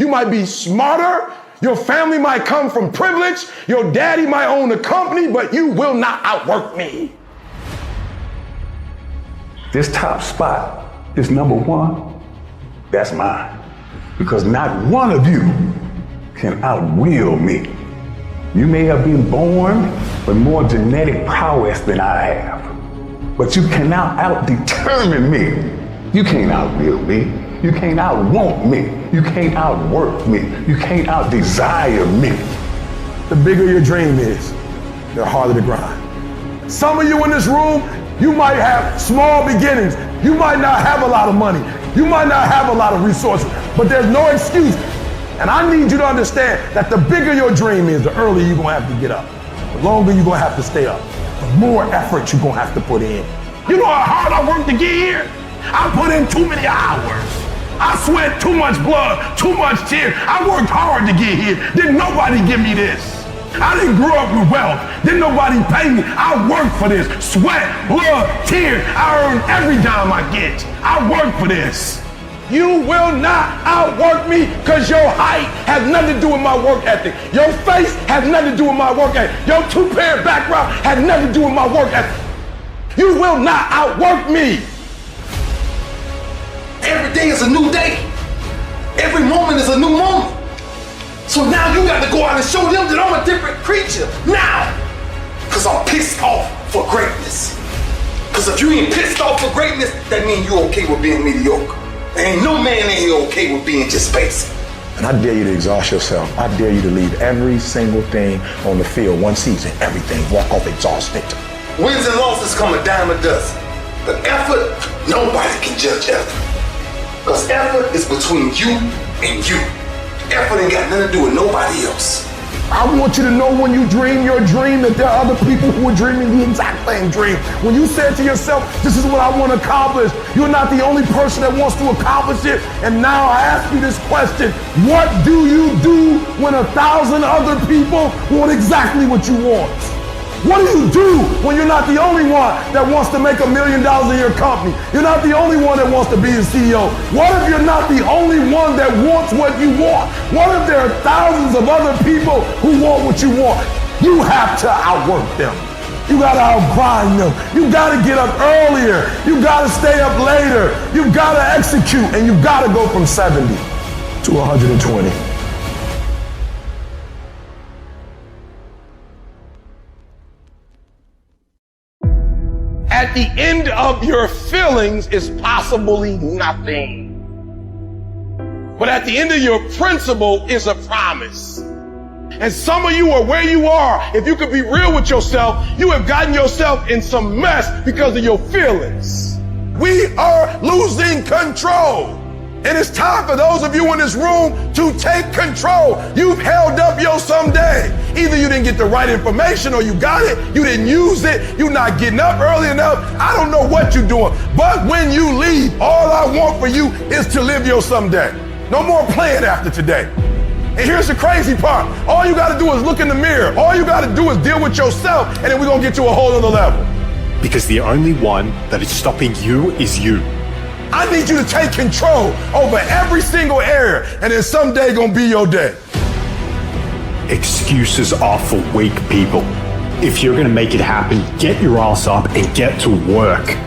You might be smarter. Your family might come from privilege. Your daddy might own a company, but you will not outwork me. This top spot is number one. That's mine. Because not one of you can outwill me. You may have been born with more genetic prowess than I have, but you cannot out-determine me. You can't outwill me. You can't outwant me. You can't outwork me. You can't outdesire me. The bigger your dream is, the harder the grind. Some of you in this room, you might have small beginnings. You might not have a lot of money. You might not have a lot of resources, but there's no excuse. And I need you to understand that the bigger your dream is, the earlier you're gonna have to get up. The longer you're gonna have to stay up. The more effort you're gonna have to put in. You know how hard I worked to get here? I put in too many hours. I sweat too much blood, too much tears. I worked hard to get here. Didn't nobody give me this. I didn't grow up with wealth. Didn't nobody pay me. I worked for this. Sweat, blood, tears. I earn every dime I get. I work for this. You will not outwork me because your height has nothing to do with my work ethic. Your face has nothing to do with my work ethic. Your two-parent background has nothing to do with my work ethic. You will not outwork me. Every day is a new day. Every moment is a new moment. So now you got to go out and show them that I'm a different creature. Now. Because I'm pissed off for greatness. Because if you ain't pissed off for greatness, that means you're okay with being mediocre. There ain't no man in here okay with being just basic. And I dare you to exhaust yourself. I dare you to leave every single thing on the field, one season, everything, walk off exhausted. Wins and losses come a dime a dozen. But effort, nobody can judge effort. Because effort is between you and you. Effort ain't got nothing to do with nobody else. I want you to know when you dream your dream that there are other people who are dreaming the exact same dream. When you said to yourself, this is what I want to accomplish, you're not the only person that wants to accomplish it. And now I ask you this question, what do you do when 1,000 other people want exactly what you want? What do you do when you're not the only one that wants to make $1 million in your company? You're not the only one that wants to be the CEO. What if you're not the only one that wants what you want? What if there are thousands of other people who want what you want? You have to outwork them. You gotta outgrind them. You gotta get up earlier. You gotta stay up later. You gotta execute, and you gotta go from 70 to 120. At the end of your feelings is possibly nothing. But at the end of your principle is a promise. And some of you are where you are. If you could be real with yourself, you have gotten yourself in some mess because of your feelings. We are losing control. And it's time for those of you in this room to take control. You've held up your someday. Either you didn't get the right information or you got it, you didn't use it, you're not getting up early enough. I don't know what you're doing. But when you leave, all I want for you is to live your someday. No more playing after today. And here's the crazy part. All you gotta do is look in the mirror. All you gotta do is deal with yourself, and then we're gonna get to a whole other level. Because the only one that is stopping you is you. I need you to take control over every single area, and then someday gonna be your day. Excuses are for weak people. If you're gonna make it happen, get your ass up and get to work.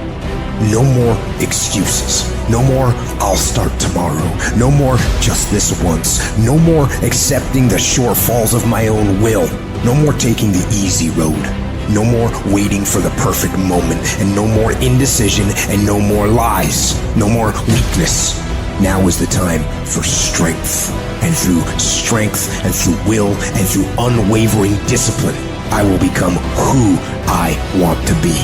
No more excuses. No more, I'll start tomorrow. No more, just this once. No more accepting the shortfalls of my own will. No more taking the easy road. No more waiting for the perfect moment, and no more indecision, and no more lies. No more weakness. Now is the time for strength. And through strength, and through will, and through unwavering discipline, I will become who I want to be.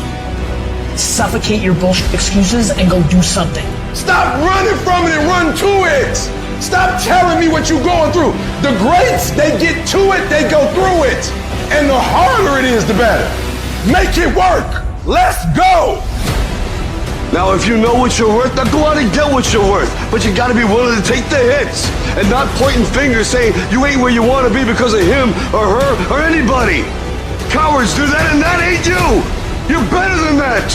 Suffocate your bullshit excuses and go do something. Stop running from it and run to it. Stop telling me what you're going through. The greats, they get to it, they go through it. And the harder it is, the better. Make it work. Let's go. Now, if you know what you're worth, now go out and get what you're worth. But you gotta be willing to take the hits and not pointing fingers saying you ain't where you want to be because of him or her or anybody. Cowards do that, and that ain't you. You're better than that.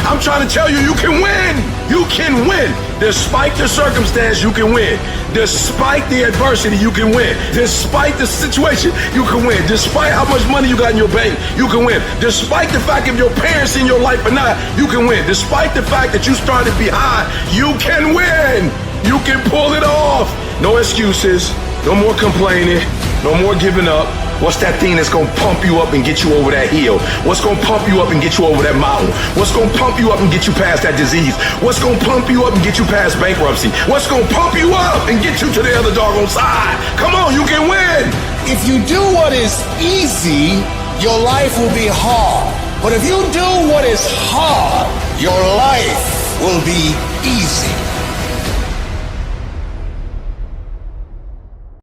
I'm trying to tell you, you can win. You can win. Despite the circumstance, you can win. Despite the adversity, you can win. Despite the situation, you can win. Despite how much money you got in your bank, you can win. Despite the fact if your parents in your life or not, you can win. Despite the fact that you started behind, you can win. You can pull it off. No excuses. No more complaining. No more giving up. What's that thing that's gonna pump you up and get you over that hill? What's gonna pump you up and get you over that mountain? What's gonna pump you up and get you past that disease? What's gonna pump you up and get you past bankruptcy? What's gonna pump you up and get you to the other doggone side? Come on, you can win. If you do what is easy, your life will be hard. But if you do what is hard, your life will be easy.